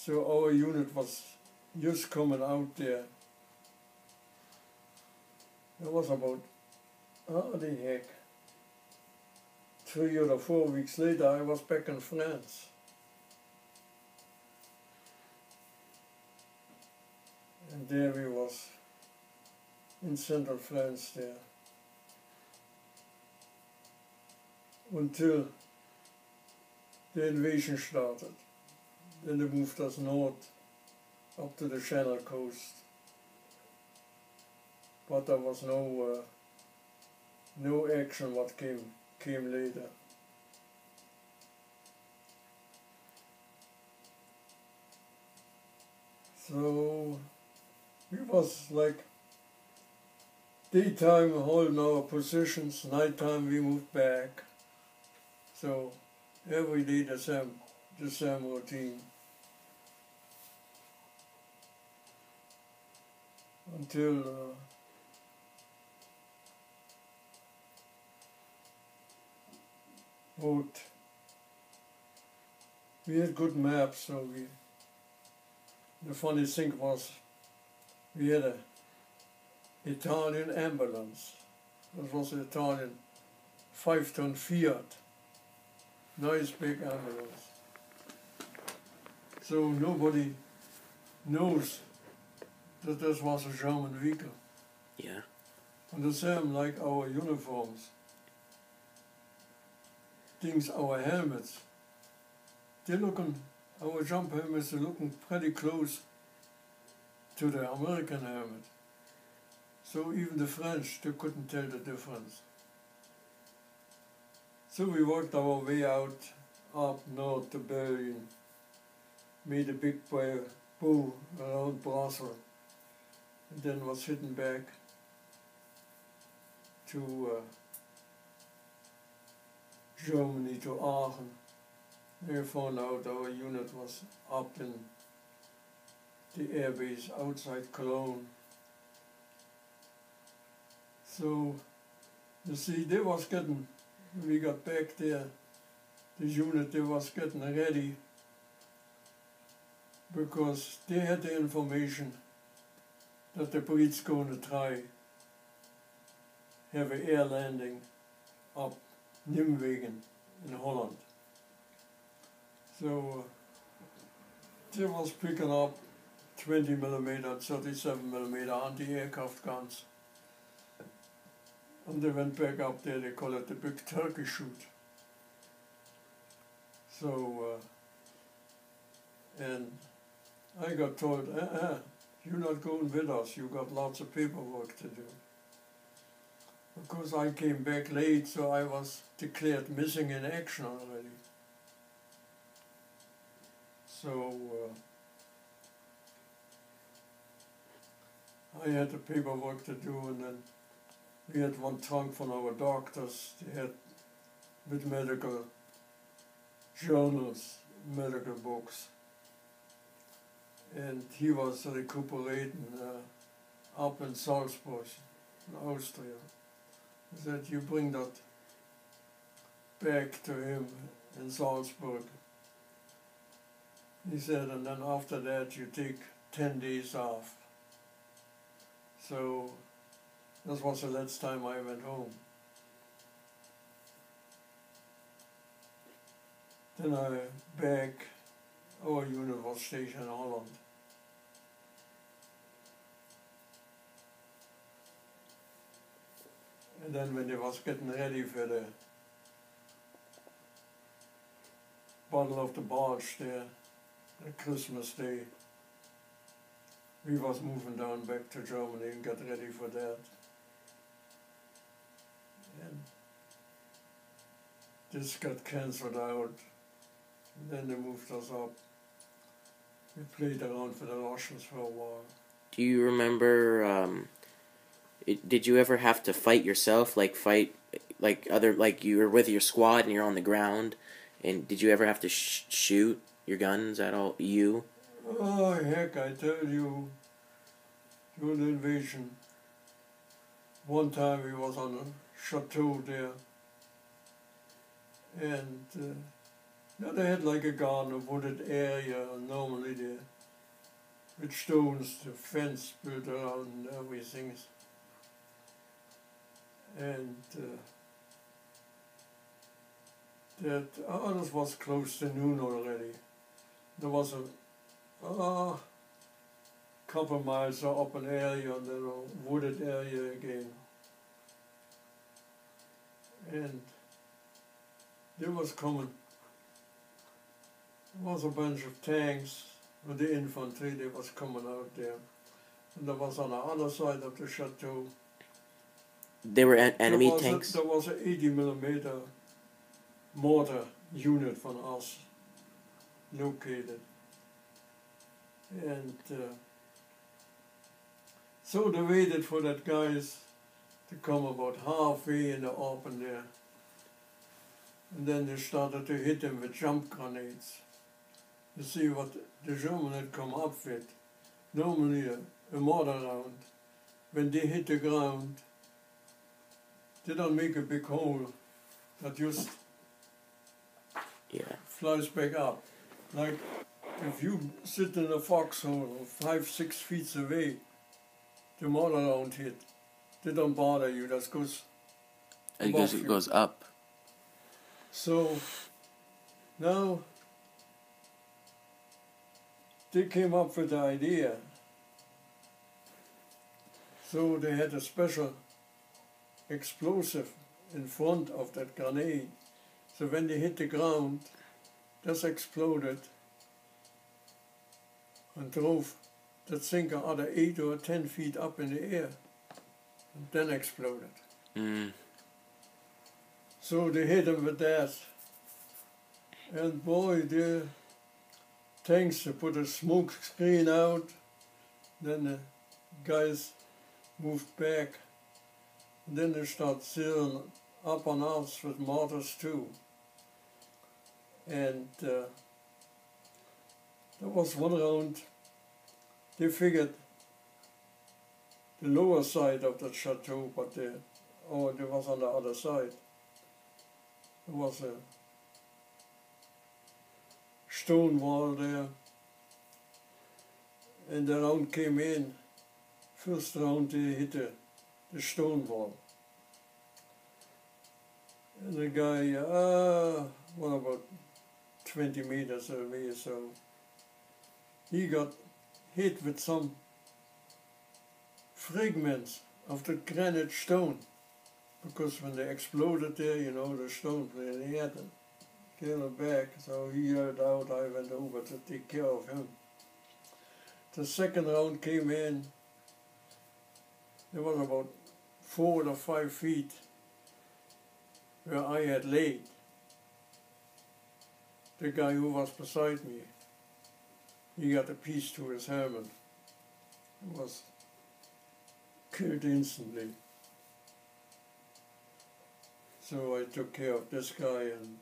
So our unit was just coming out there. It was about, oh the heck, 3 or 4 weeks later I was back in France. And there we was in central France there. Until the invasion started. Then they moved us north up to the Channel coast. But there was no action what came later. So we was like daytime holding our positions, nighttime we moved back. So every day the same routine. Until we had good maps, so the funny thing was we had an Italian ambulance. It was an Italian 5-ton Fiat. Nice big ambulance. So nobody knows that this was a German vehicle. Yeah. And the same like our uniforms. Things, our helmets. Our jump helmets are looking pretty close to the American helmet. So even the French, they couldn't tell the difference. So we worked our way out up north to Belgium, made a big bow around Brussels, and then was heading back to Germany, to Aachen. They found out our unit was up in the airbase outside Cologne. So, you see, we got back there, the unit, they was getting ready because they had the information that the Brits going to try have an air landing up Nimwegen in Holland. So they was picking up 20mm and 37mm anti-aircraft guns. And they went back up there, they call it the big turkey shoot. So, and I got told, you're not going with us, you got lots of paperwork to do. Because I came back late, so I was declared missing in action already. So, I had the paperwork to do, and then we had one trunk from our doctors. They had with medical journals, medical books. And he was recuperating up in Salzburg, in Austria. He said, you bring that back to him in Salzburg. He said, and then after that you take 10 days off. So this was the last time I went home. Then our unit was stationed in Holland. And then when they was getting ready for the Battle of the Bulge there, the Christmas Day, we was moving down back to Germany and got ready for that. And this got cancelled out. And then they moved us up. We played around for the Russians for a while. Do you remember, did you ever have to fight yourself, like you were with your squad and you're on the ground, and did you ever have to shoot your guns at all, you? Oh heck, I tell you, during the invasion, one time we was on a chateau there, and Now they had like a garden, a wooded area, and normally they with stones, the fence built around and everything. And that this was close to noon already. There was a couple miles of open area and then a wooded area again. And there was coming. There was a bunch of tanks with the infantry. They was coming out there. And there was on the other side of the chateau. They were enemy tanks? There was an 80mm mortar unit from us located. And so they waited for that guys to come about halfway in the open there. And then they started to hit them with jump grenades. You see what the German had come up with. Normally a mortar round, when they hit the ground, they don't make a big hole that just flies back up. Like if you sit in a foxhole 5-6 feet away, the mortar round hit. They don't bother you, that goes it goes up. So now they came up with the idea. So they had a special explosive in front of that grenade. So when they hit the ground, this exploded and drove that thing either 8 or 10 feet up in the air and then exploded. So they hit him with that. And boy, the tanks, they put a smoke screen out, then the guys moved back, and then they start sealing up on us with mortars too. And there was one round, they figured the lower side of the chateau, but they was on the other side. There was a stone wall there, and the round came in. First round they hit the stone wall. And the guy, about 20 meters away, so he got hit with some fragments of the granite stone. Because when they exploded there, the stone, he had to kill him back. So he yelled out, I went over to take care of him. The second round came in. It was about 4 or 5 feet where I had laid. The guy who was beside me, he got a piece to his helmet. He was killed instantly. So I took care of this guy and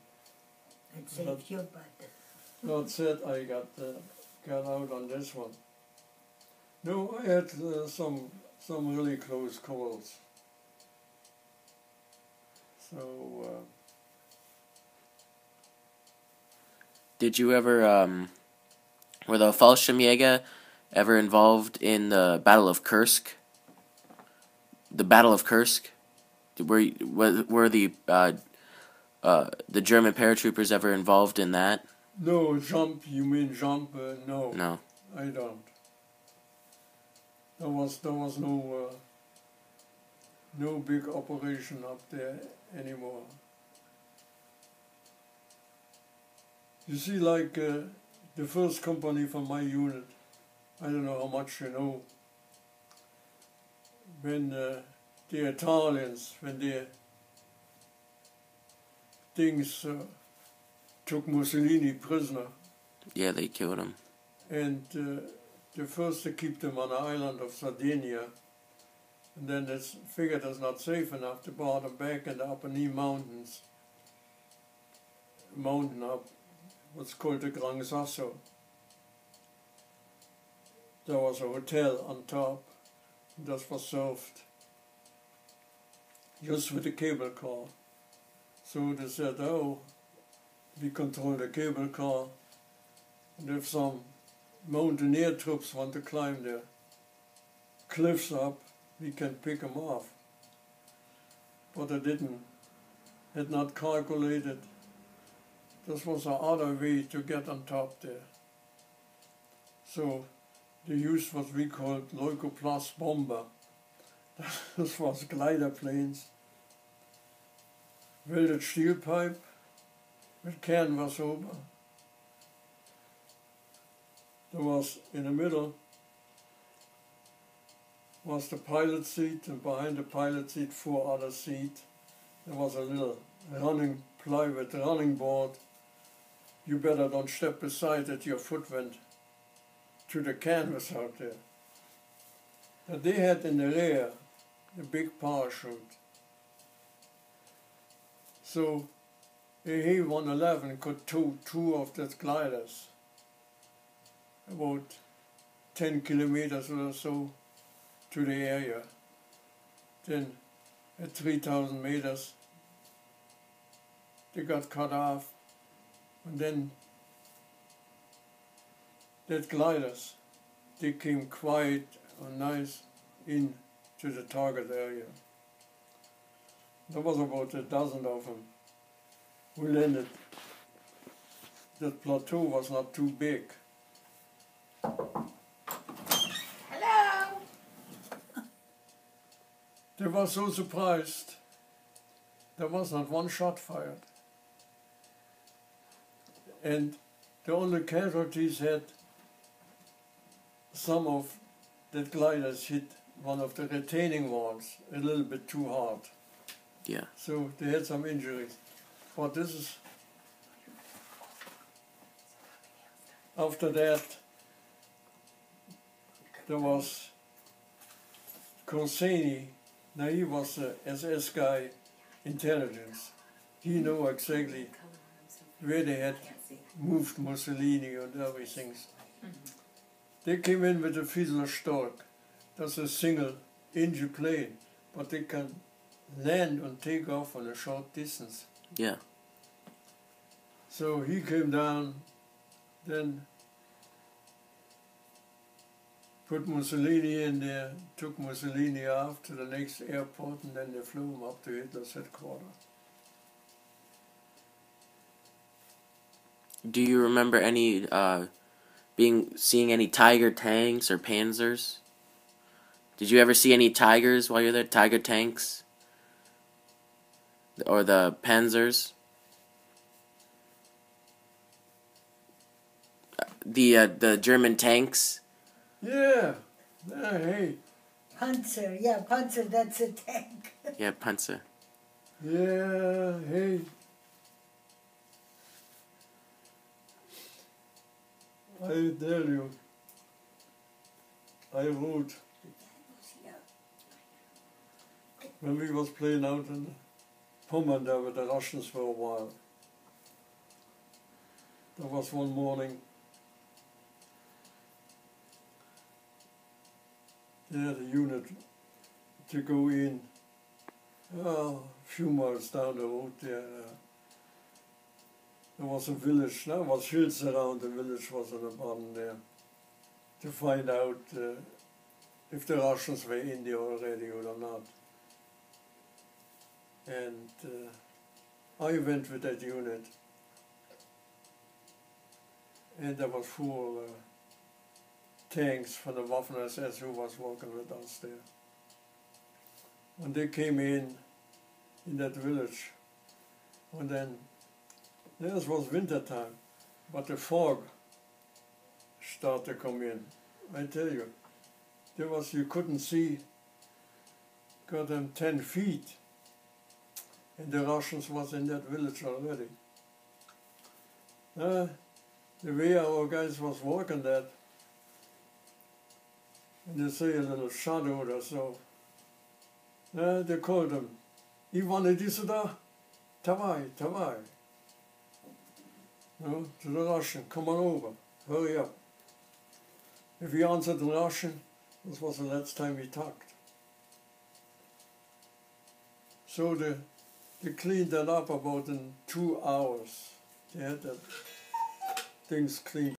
saved your butt. That's it, I got out on this one. No, I had some really close calls. So did you ever were the fallschrimjagers ever involved in the Battle of Kursk? The Battle of Kursk? Were the German paratroopers ever involved in that? No, you mean jump? No. No. I don't. There was no big operation up there anymore. You see, like the first company from my unit, I don't know how much you know, when the Italians, when the things took Mussolini prisoner. Yeah, they killed him. And the first to keep them on the island of Sardinia, and then it's figured it's not safe enough to brought them back in the Apennine Mountains. Mountain up, what's called the Gran Sasso. There was a hotel on top, and that was served just with a cable car. So they said, oh, we control the cable car, and if some mountaineer troops want to climb the cliffs up, we can pick them off. But I had not calculated this was another way to get on top there. So they used what we called Leukoplast bomber. This was glider planes, welded steel pipe with canvas over. There was, in the middle, was the pilot seat, and behind the pilot seat 4 other seats. There was a little running plywood running board. You better don't step beside it, your foot went to the canvas out there. And they had in the rear a big parachute. So a A111 could tow 2 of those gliders about 10 kilometers or so to the area. Then at 3,000 meters they got cut off, and then that gliders, they came quiet and nice in to the target area. There was about a dozen of them. We landed. That plateau was not too big. Hello. They were so surprised. There was not one shot fired. And the only casualties had some of the gliders hit one of the retaining walls a little bit too hard. Yeah. So they had some injuries. But this is, after that, there was Corsini. Now he was the SS guy, intelligence. He knew exactly where they had moved Mussolini and everything. They came in with a Fiedler Stork. That's a single engine plane, but they can land and take off on a short distance. Yeah. So he came down, then put Mussolini in there, took Mussolini off to the next airport, and then they flew him up to Hitler's headquarters. Do you remember any seeing any Tiger tanks or Panzers? Did you ever see any Tigers while you're there? Tiger tanks? Or the Panzers? The German tanks? Yeah, hey. Panzer, yeah, Panzer, that's a tank. Yeah, Panzer. Yeah, hey. I tell you, I wrote, when we was playing out in Pommern there with the Russians for a while, there was one morning, they had a unit to go in, a few miles down the road there. There was a village, there was hills around the village, was on the bottom there, to find out if the Russians were in there already or not. And I went with that unit, and there was 4 tanks from the Waffen-SS who was working with us there. When they came in that village, and then this was winter time, but the fog started to come in. I tell you, you couldn't see, got them 10 feet, and the Russians was in that village already. The way our guys was working that, and they say a little shadow or so, they called them, Ivan Edisada, Tavai, Tavai. No, to the Russian, come on over, hurry up. If he answered in Russian, this was the last time we talked. So they cleaned that up about in 2 hours. They had the things cleaned